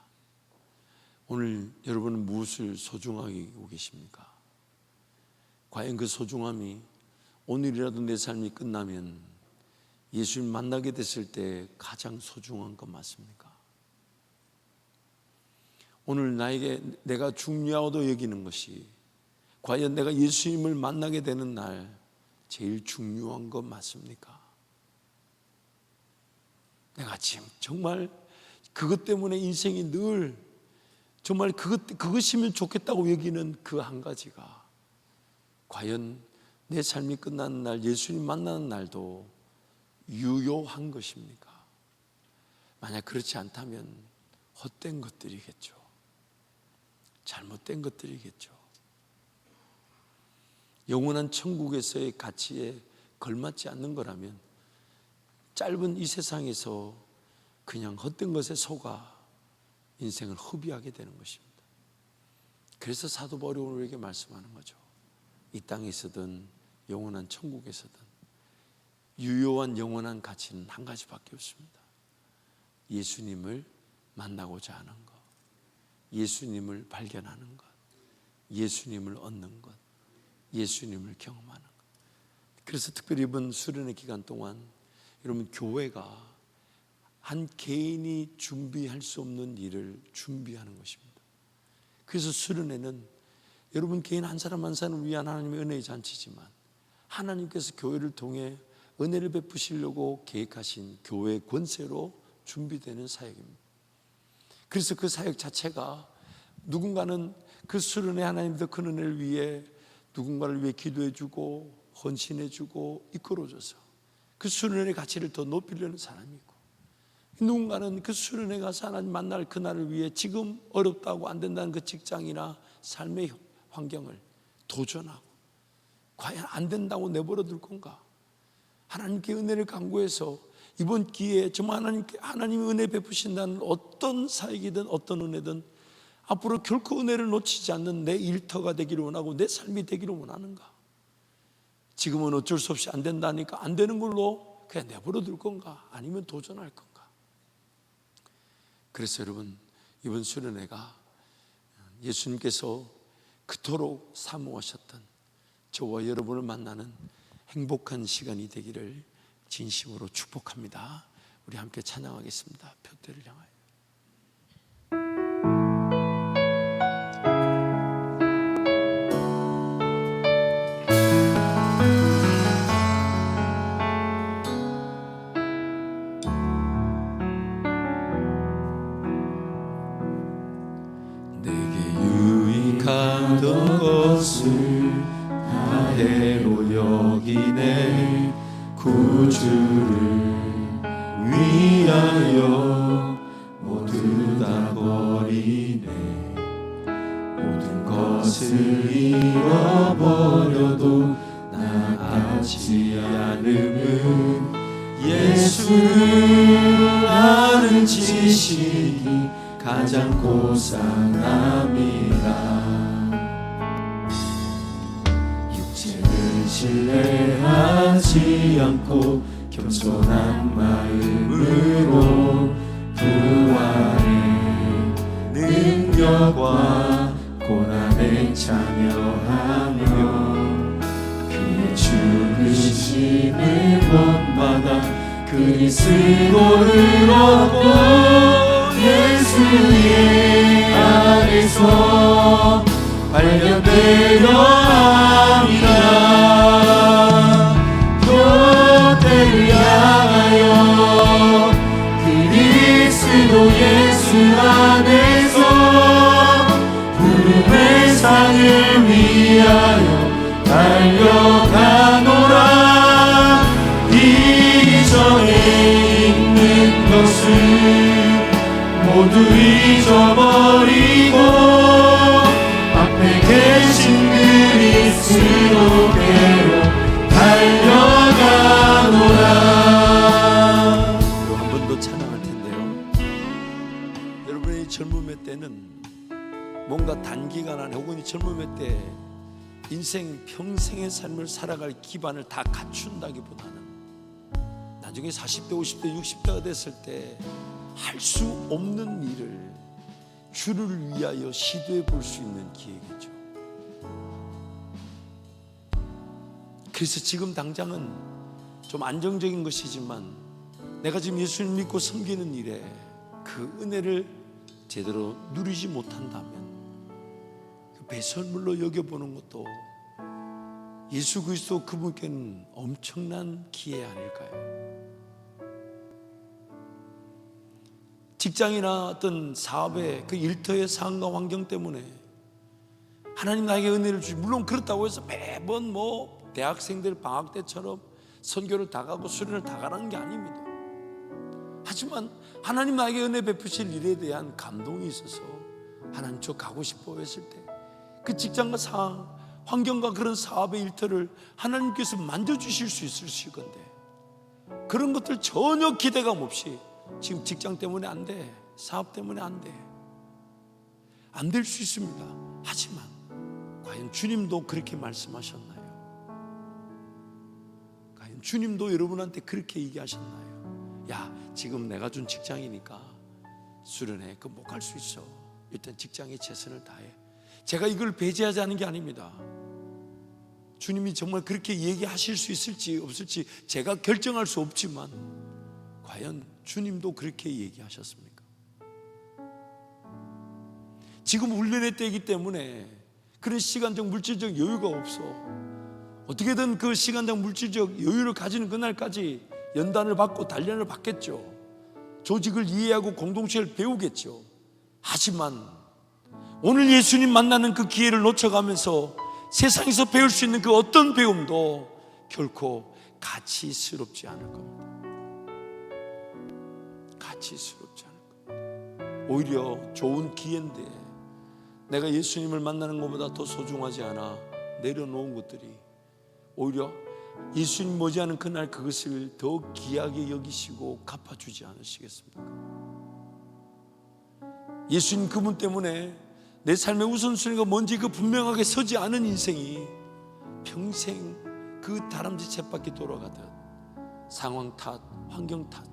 오늘 여러분은 무엇을 소중하게 여기고 계십니까? 과연 그 소중함이 오늘이라도 내 삶이 끝나면 예수님 만나게 됐을 때 가장 소중한 것 맞습니까? 오늘 나에게 내가 중요하다고 여기는 것이 과연 내가 예수님을 만나게 되는 날 제일 중요한 것 맞습니까? 내가 지금 정말 그것 때문에 인생이 늘 정말 그것이면 좋겠다고 여기는 그 한 가지가 과연 내 삶이 끝나는 날, 예수님 만나는 날도 유효한 것입니까? 만약 그렇지 않다면 헛된 것들이겠죠. 잘못된 것들이겠죠. 영원한 천국에서의 가치에 걸맞지 않는 거라면 짧은 이 세상에서 그냥 헛된 것에 속아 인생을 허비하게 되는 것입니다. 그래서 사도 바울이 우리에게 말씀하는 거죠. 이 땅에서든 영원한 천국에서든 유효한 영원한 가치는 한 가지밖에 없습니다. 예수님을 만나고자 하는 것, 예수님을 발견하는 것, 예수님을 얻는 것, 예수님을 경험하는 것. 그래서 특별히 이번 수련의 기간 동안 여러분, 교회가 한 개인이 준비할 수 없는 일을 준비하는 것입니다. 그래서 수련회는 여러분 개인 한 사람 한 사람을 위한 하나님의 은혜의 잔치지만 하나님께서 교회를 통해 은혜를 베푸시려고 계획하신 교회의 권세로 준비되는 사역입니다. 그래서 그 사역 자체가 누군가는 그 수련회 하나님의 큰 은혜를 위해 누군가를 위해 기도해주고 헌신해주고 이끌어줘서 그 수련회의 가치를 더 높이려는 사람이 있고, 누군가는 그 수련회 가서 하나님 만날 그날을 위해 지금 어렵다고 안 된다는 그 직장이나 삶의 환경을 도전하고 과연 안 된다고 내버려 둘 건가? 하나님께 은혜를 간구해서 이번 기회에 정말 하나님의 은혜 베푸신다는 어떤 사역이든 어떤 은혜든 앞으로 결코 은혜를 놓치지 않는 내 일터가 되기를 원하고 내 삶이 되기를 원하는가? 지금은 어쩔 수 없이 안 된다니까 안 되는 걸로 그냥 내버려 둘 건가? 아니면 도전할 건가? 그래서 여러분, 이번 수련회가 예수님께서 그토록 사모하셨던 저와 여러분을 만나는 행복한 시간이 되기를 진심으로 축복합니다. 우리 함께 찬양하겠습니다. 표대를 향하여. 하던 것을 다해로 여기네. 구주를 위하여 모두 다 버리네. 모든 것을 잃어버려도 나가지 않음은 예수를 아는 지식이 가장 고상함이라. 육체를 신뢰하지 않고 겸손한 마음으로 부활의 능력과 고난에 참여하며 그의 죽으심을 본받아 그리스도를 얻고 예수의 안에서 발견되려 합니다. 교대를 향하여 그리스도 예수 안에서 부름의 상을 위하여 달려가노라. 이전에 있는 것을 모두 잊어버리고 앞에 계신 그리스도께로 달려가노라. 한 번 더 찬양할 텐데요, 여러분의 젊음의 때는 뭔가 단기간 안에 혹은 이 젊음의 때 인생 평생의 삶을 살아갈 기반을 다 갖춘다기보다는 나중에 40대, 50대, 60대가 됐을 때 할 수 없는 일을 주를 위하여 시도해 볼 수 있는 기회겠죠. 그래서 지금 당장은 좀 안정적인 것이지만 내가 지금 예수님 믿고 섬기는 일에 그 은혜를 제대로 누리지 못한다면 그 배설물로 여겨보는 것도 예수 그리스도 그분께는 엄청난 기회 아닐까요? 직장이나 어떤 사업의 그 일터의 상황과 환경 때문에 하나님 나에게 은혜를 주시, 물론 그렇다고 해서 매번 뭐 대학생들 방학 때처럼 선교를 다 가고 수련을 다 가라는 게 아닙니다. 하지만 하나님 나에게 은혜 베푸실 일에 대한 감동이 있어서 하나님 저 가고 싶어 했을 때 그 직장과 상황, 환경과 그런 사업의 일터를 하나님께서 만져주실 수 있으실 건데 그런 것들 전혀 기대감 없이 지금 직장 때문에 안 돼, 사업 때문에 안 돼, 안 될 수 있습니다. 하지만 과연 주님도 그렇게 말씀하셨나요? 과연 주님도 여러분한테 그렇게 얘기하셨나요? 야, 지금 내가 준 직장이니까 수련회 그 못 갈 수 있어. 일단 직장에 최선을 다해. 제가 이걸 배제하지 않은 게 아닙니다. 주님이 정말 그렇게 얘기하실 수 있을지 없을지 제가 결정할 수 없지만 과연 주님도 그렇게 얘기하셨습니까? 지금 훈련의 때이기 때문에 그런 시간적 물질적 여유가 없어. 어떻게든 그 시간적 물질적 여유를 가지는 그날까지 연단을 받고 단련을 받겠죠. 조직을 이해하고 공동체를 배우겠죠. 하지만 오늘 예수님 만나는 그 기회를 놓쳐가면서 세상에서 배울 수 있는 그 어떤 배움도 결코 가치스럽지 않을 겁니다. 가치스럽지 않을 겁니다. 오히려 좋은 기회인데 내가 예수님을 만나는 것보다 더 소중하지 않아 내려놓은 것들이 오히려 예수님 머지않은 그날 그것을 더 귀하게 여기시고 갚아주지 않으시겠습니까? 예수님 그분 때문에 내 삶의 우선순위가 뭔지 그 분명하게 서지 않은 인생이 평생 그 다람쥐 쳇바퀴 돌아가듯 상황 탓, 환경 탓.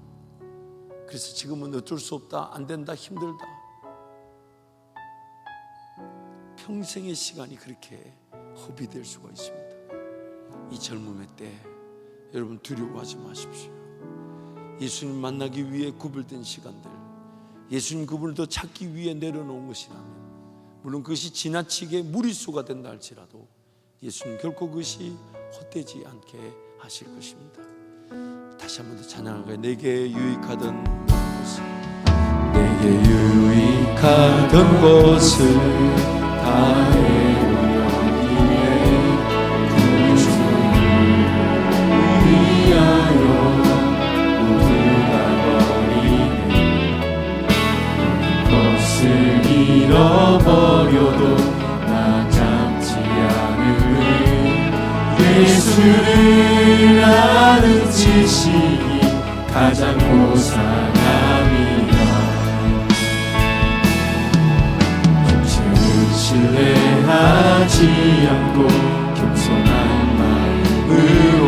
그래서 지금은 어쩔 수 없다, 안 된다, 힘들다. 평생의 시간이 그렇게 허비될 수가 있습니다. 이 젊음의 때 여러분 두려워하지 마십시오. 예수님 만나기 위해 구별된 시간들, 예수님 그분을 더 찾기 위해 내려놓은 것이라면, 물론 그것이 지나치게 무리수가 된다 할지라도 예수님 결코 그것이 헛되지 않게 하실 것입니다. 다시 한 번 더 찬양할까요? 내게 유익하던 것을, 내게 유익하던 것을 다 해오려기에 위하여 모두가 버리네. 것을 잃어버려도 나 잡지 않으네. 예수를 아는 지식이 가장 고상함이라. 육체를 신뢰하지 않고 겸손한 마음으로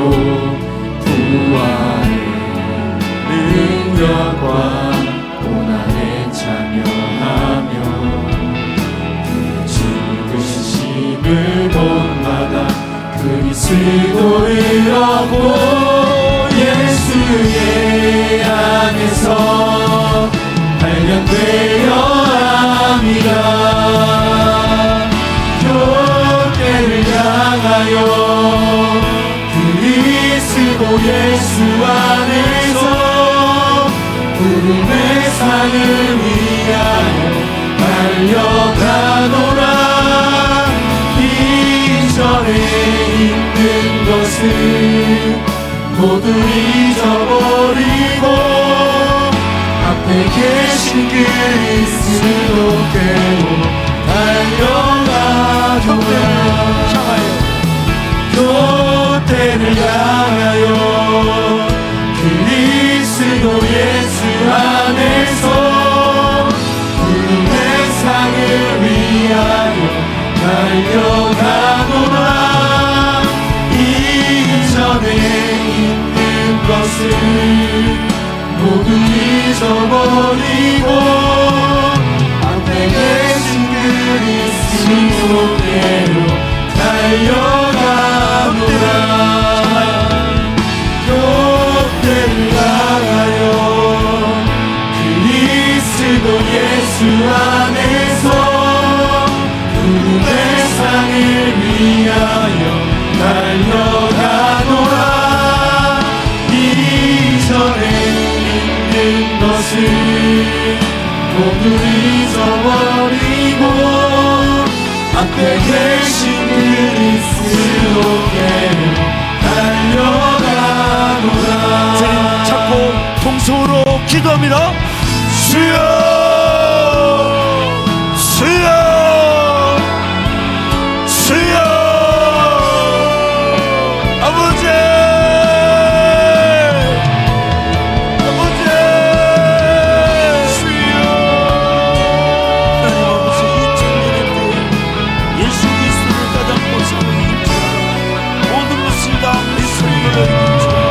부활의 능력과 고난에 참여하며 그의 죽으심을 본받아 그리스도를 얻고 예수의 안에서 발견되어 함이라. 교회를 향하여 그리스도 예수 안에서 구름의 산을 위하여 달려가노라. 이전에 있는 것을 모두 잊어버리고 앞에 계신 그리스도께로 달려가노라. 교대를 향하여 그리스도 예수 안에서 구름의 상을 위하여 달려가노라. 이전에 있는 것을 모두 잊어버리고 앞에 계신 그리스도께로 달려가노라. 교대를 향하여 그리스도 예수 안에서 구름의 상을 위하여 달려가노라. 이전에 있는 것을 모두 잊어버리고 앞에 계신 그리스도께로 달려가노라. 주님 찾고 통성으로 기도합니다. 주여, 주여, 주여. 아버지, 아버지, 주여. 하나님 아버지, 이 천년의 때 예수 그리스도를 가장 고상하게 인정하라. 모든 것을 다 예수님으로 인정하라.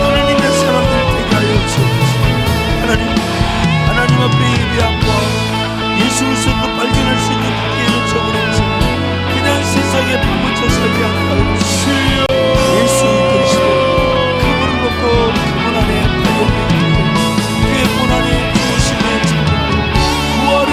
하나님의 사람들 되게 하여 주옵소서. 하나님 앞에 예배함과 예수 그리스도를 발견할 수 있는 기회를 줘버렸지. 그냥 세상에 파묻혀 살지 않게 하여 주시옵소서. 예수 그리스도 그분을 놓고 그분 안에 발견되고 그의 분 안에 주시는 부활의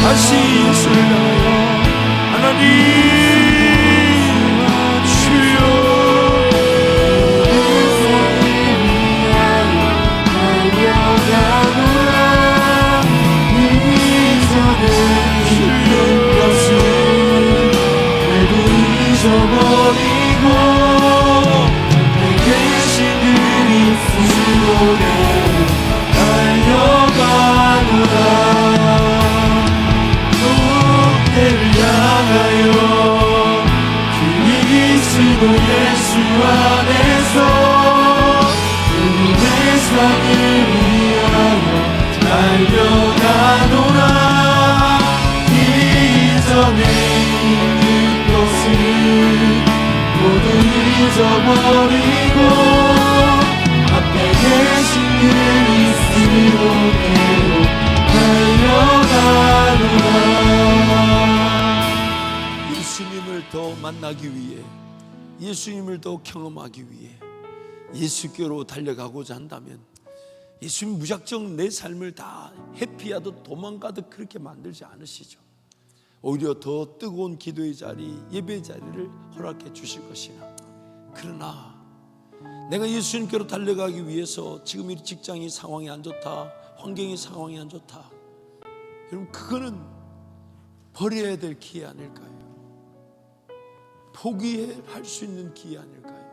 다시 예수를 향하여 하나님 주여 잊어버리고 내게 신은 이스로게 달려가노라. 그때를 향하여 그리스도 예수 안에서 내 세상을 위하여 달려가노라. 이전에 있는 것을 모두 잊어버리고 앞에 계신 그리스도께로 달려가노라. 예수님을 더 만나기 위해, 예수님을 더 경험하기 위해 예수께로 달려가고자 한다면 예수님 무작정 내 삶을 다 회피하듯 도망가듯 그렇게 만들지 않으시죠. 오히려 더 뜨거운 기도의 자리, 예배의 자리를 허락해 주실 것이나, 그러나 내가 예수님께로 달려가기 위해서 지금 이 직장이 상황이 안 좋다, 환경이 상황이 안 좋다, 여러분 그거는 버려야 될 기회 아닐까요? 포기할 수 있는 기회 아닐까요?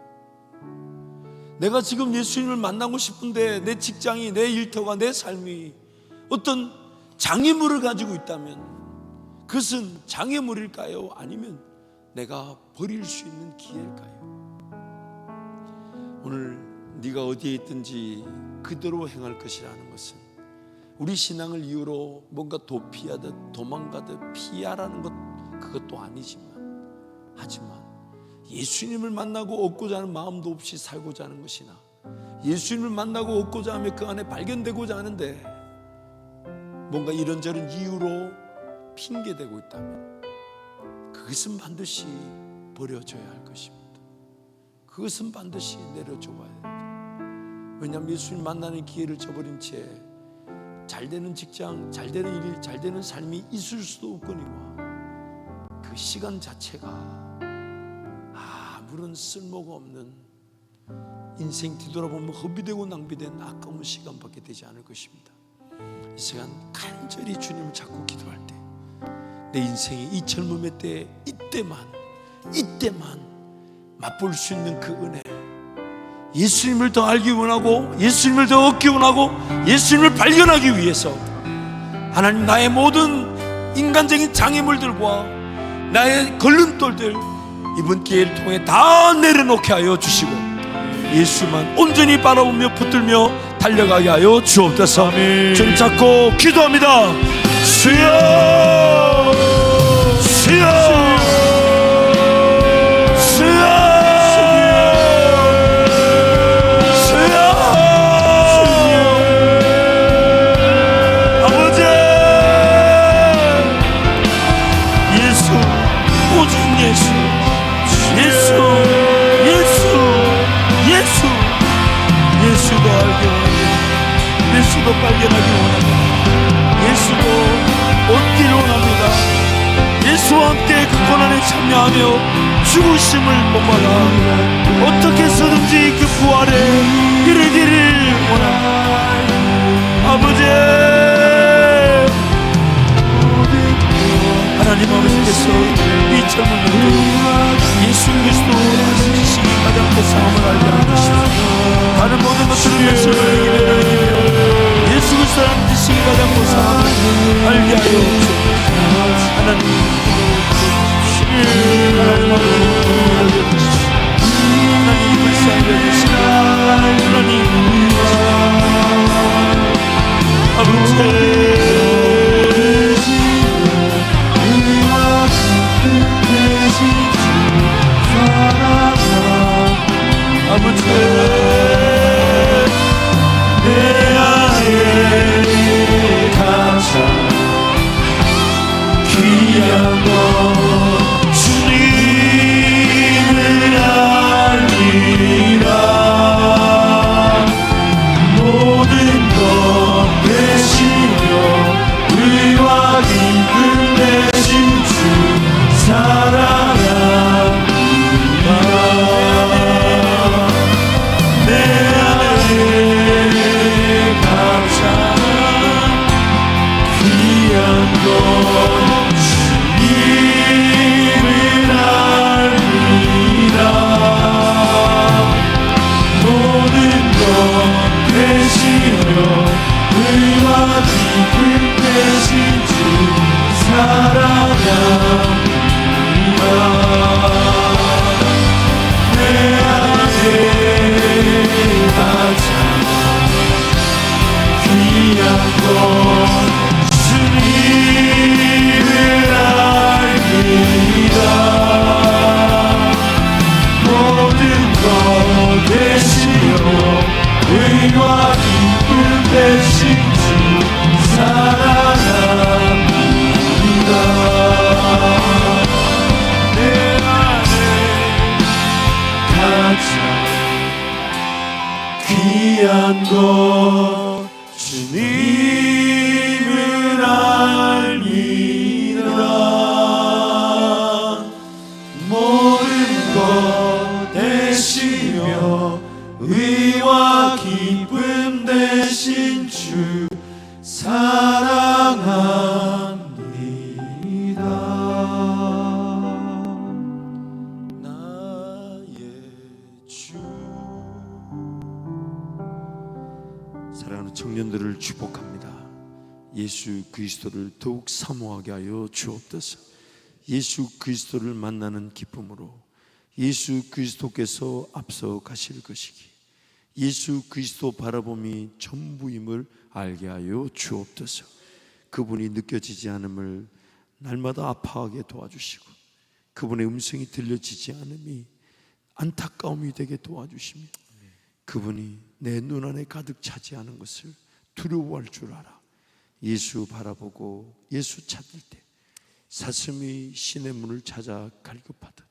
내가 지금 예수님을 만나고 싶은데 내 직장이, 내 일터가, 내 삶이 어떤 장애물을 가지고 있다면 그것은 장애물일까요? 아니면 내가 버릴 수 있는 기회일까요? 오늘 네가 어디에 있든지 그대로 행할 것이라는 것은 우리 신앙을 이유로 뭔가 도피하듯 도망가듯 피하라는 것, 그것도 아니지만, 하지만 예수님을 만나고 얻고자 하는 마음도 없이 살고자 하는 것이나, 예수님을 만나고 얻고자 하며 그 안에 발견되고자 하는데 뭔가 이런저런 이유로 핑계대고 있다면 그것은 반드시 버려져야 할 것입니다. 그것은 반드시 내려줘야 됩니다. 왜냐하면 예수님 만나는 기회를 저버린 채 잘되는 직장, 잘되는 일, 잘되는 삶이 있을 수도 없거니와 그 시간 자체가 아무런 쓸모가 없는, 인생 뒤돌아보면 허비되고 낭비된 아까운 시간밖에 되지 않을 것입니다. 이 시간 간절히 주님을 찾고 기도할 때 내 인생의 이 젊음의 때 이때만 맛볼 수 있는 그 은혜, 예수님을 더 알기 원하고 예수님을 더 얻기 원하고 예수님을 발견하기 위해서 하나님, 나의 모든 인간적인 장애물들과 나의 걸림돌들 이번 기회를 통해 다 내려놓게 하여 주시고 예수만 온전히 바라보며 붙들며 달려가게 하여 주옵소서. 좀 잡고 기도합니다. 주여, 주여, 주여, 주여. 아버지, 예수, 오직 예수, 예수, 예수, 예수. 예수도 알기 원합니다. 예수도 발견하기 원합니다. 예수도 얻기를 원합니다. 예수와 함께 그 고난에 참여하며 죽으심을 못받아 어떻게 해서든지 그 부활에 이르기를 원합니다. 아버지, 하나님 아버지께서 이 젊은이들 예수 그리스도 하시기 가장 큰 상황을 알게 하는 것입니다. 다른 모든 것들을 말씀을 이기며 예수 그리스도라는 지식이 가장 큰 상황을 알게 하여 주옵소서. 하나님, 하나님 불쌍히 여기시라. 하나님 아버지, 아버지, 내 안에 가장 귀한 것 주님을 알리라. 모든 것 대신에 기쁨 되신 주 사랑합니다. 내 안에 가장 귀한 것 주님을 알리라. 모든 것 되시며 의와 기쁨 되신 주 사랑합니다. 내 안에 가장 귀한 것 주님을 알미라. 모든 것 되시며 의와 기쁨 되신 주 사랑합니다. 나의 주. 사랑하는 청년들을 축복합니다. 예수 그리스도를 더욱 사모하게 하여 주옵소서. 예수 그리스도를 만나는 기쁨으로 예수 그리스도께서 앞서 가실 것이기 예수 그리스도 바라봄이 전부임을 알게 하여 주옵소서. 그분이 느껴지지 않음을 날마다 아파하게 도와주시고 그분의 음성이 들려지지 않음이 안타까움이 되게 도와주시며 그분이 내 눈안에 가득 차지 않은 것을 두려워할 줄 알아. 예수 바라보고 예수 찾을 때 사슴이 신의 문을 찾아 갈급하듯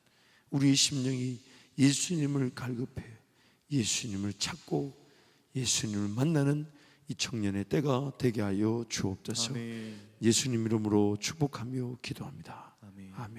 우리의 심령이 예수님을 갈급해 예수님을 찾고 예수님을 만나는 이 청년의 때가 되게 하여 주옵소서. 아멘. 예수님 이름으로 축복하며 기도합니다. 아멘. 아멘.